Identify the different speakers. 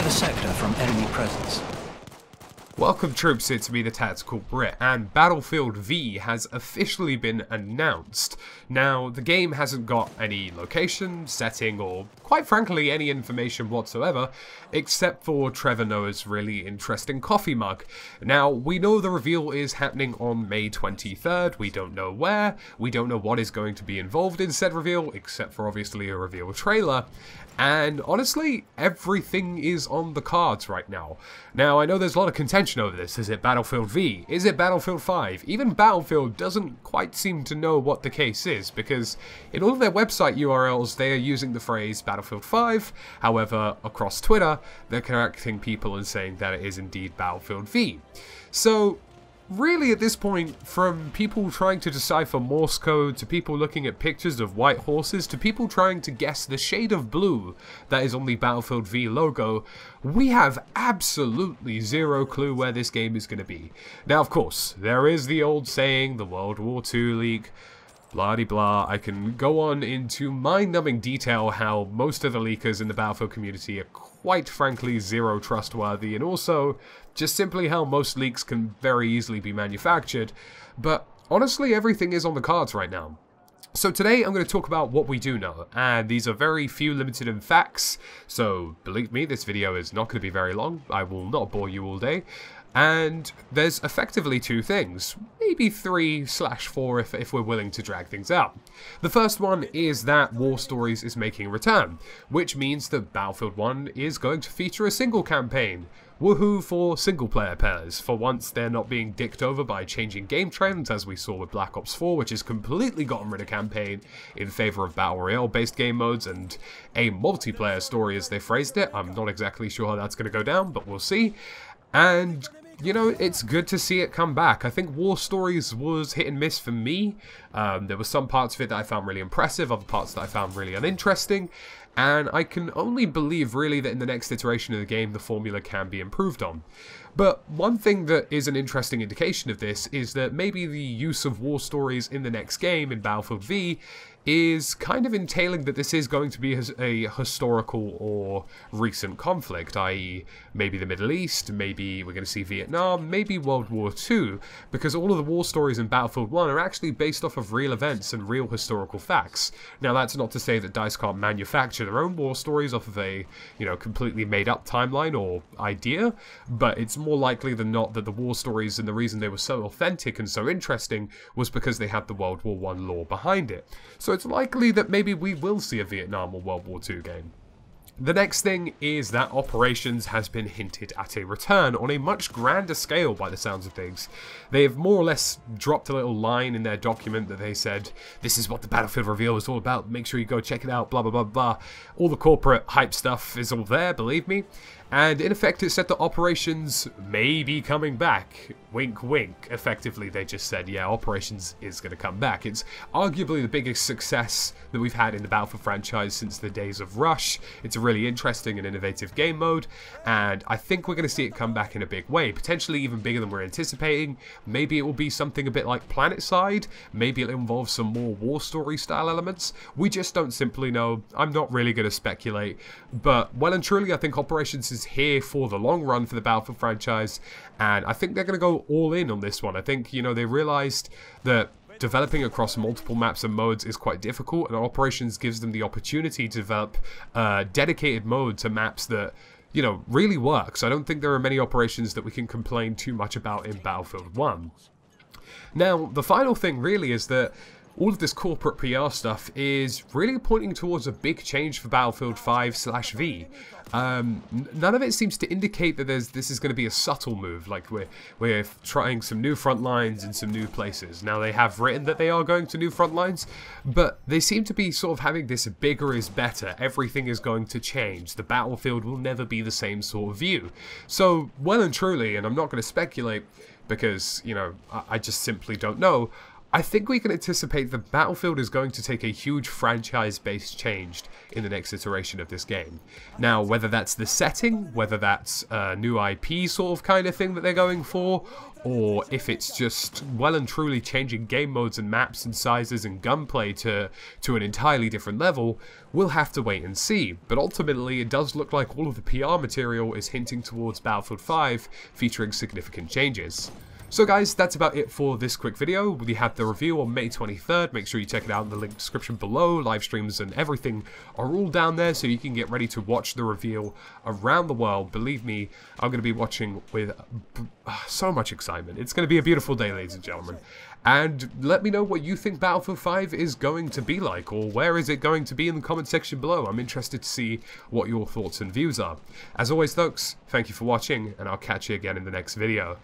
Speaker 1: the sector from enemy presence.
Speaker 2: Welcome troops here to me, the Tactical Brit, and Battlefield V has officially been announced. Now, the game hasn't got any location, setting, or quite frankly any information whatsoever, except for Trevor Noah's really interesting coffee mug. Now, we know the reveal is happening on May 23rd, we don't know where, we don't know what is going to be involved in said reveal, except for obviously a reveal trailer. And honestly, everything is on the cards right now. Now, I know there's a lot of contention over this. Is it Battlefield V? Is it Battlefield 5? Even Battlefield doesn't quite seem to know what the case is, because in all of their website URLs, they are using the phrase Battlefield 5. However, across Twitter, they're correcting people and saying that it is indeed Battlefield V. So, really, at this point, from people trying to decipher Morse code, to people looking at pictures of white horses, to people trying to guess the shade of blue that is on the Battlefield V logo, we have absolutely zero clue where this game is going to be. Now, of course, there is the old saying, the World War II leak, blah-de-blah. I can go on into mind-numbing detail how most of the leakers in the Battlefield community are quite frankly zero trustworthy, and also just simply how most leaks can very easily be manufactured. But honestly, everything is on the cards right now. So today I'm going to talk about what we do know, and these are very few, limited in facts, so believe me, this video is not going to be very long. I will not bore you all day. And there's effectively two things, maybe 3/4 if we're willing to drag things out. The first one is that War Stories is making a return, which means that Battlefield 1 is going to feature a single campaign. Woohoo for single-player players. For once, they're not being dicked over by changing game trends, as we saw with Black Ops 4, which has completely gotten rid of campaign in favour of Battle Royale-based game modes and a multiplayer story, as they phrased it. I'm not exactly sure how that's going to go down, but we'll see. And you know, it's good to see it come back. I think War Stories was hit and miss for me. There were some parts of it that I found really impressive, other parts that I found really uninteresting, and I can only believe really that in the next iteration of the game the formula can be improved on. But one thing that is an interesting indication of this is that maybe the use of War Stories in the next game, in Battlefield V, is kind of entailing that this is going to be a historical or recent conflict, i.e. maybe the Middle East, maybe we're going to see Vietnam, maybe World War II, because all of the war stories in Battlefield 1 are actually based off of real events and real historical facts. Now, that's not to say that DICE can't manufacture their own war stories off of a, completely made-up timeline or idea, but it's more likely than not that the war stories and the reason they were so authentic and so interesting was because they had the World War I lore behind it. So it's likely that maybe we will see a Vietnam or World War II game. The next thing is that Operations has been hinted at a return on a much grander scale by the sounds of things. They have more or less dropped a little line in their document that they said, this is what the Battlefield reveal is all about, make sure you go check it out, blah blah blah blah. All the corporate hype stuff is all there, believe me. And in effect it said that Operations may be coming back. Wink wink. Effectively they just said, yeah, Operations is going to come back. It's arguably the biggest success that we've had in the Battlefield franchise since the days of Rush. It's a really interesting and innovative game mode, and I think we're going to see it come back in a big way, potentially even bigger than we're anticipating. Maybe it will be something a bit like PlanetSide, maybe it'll involve some more war story style elements. We just don't simply know. I'm not really going to speculate, but well and truly I think Operations is here for the long run for the Battlefield franchise, and I think they're going to go all in on this one. I think, they realized that developing across multiple maps and modes is quite difficult, and Operations gives them the opportunity to develop a dedicated mode to maps that, really works. I don't think there are many Operations that we can complain too much about in Battlefield 1. Now, the final thing really is that all of this corporate PR stuff is really pointing towards a big change for Battlefield 5/V. None of it seems to indicate that this is going to be a subtle move, like we're trying some new front lines in some new places. Now, they have written that they are going to new front lines, but they seem to be sort of having this bigger is better, everything is going to change, the battlefield will never be the same sort of view. So, well and truly, and I'm not going to speculate because, I just simply don't know, I think we can anticipate that Battlefield is going to take a huge franchise-based change in the next iteration of this game. Now, whether that's the setting, whether that's a new IP sort of kind of thing that they're going for, or if it's just well and truly changing game modes and maps and sizes and gunplay to an entirely different level, we'll have to wait and see. But ultimately, it does look like all of the PR material is hinting towards Battlefield 5 featuring significant changes. So guys, that's about it for this quick video. We had the review on May 23rd. Make sure you check it out in the link description below. Live streams and everything are all down there, so you can get ready to watch the reveal around the world. Believe me, I'm going to be watching with so much excitement. It's going to be a beautiful day, ladies and gentlemen. And let me know what you think Battlefield 5 is going to be like, or where is it going to be in the comment section below. I'm interested to see what your thoughts and views are. As always, folks, thank you for watching, and I'll catch you again in the next video.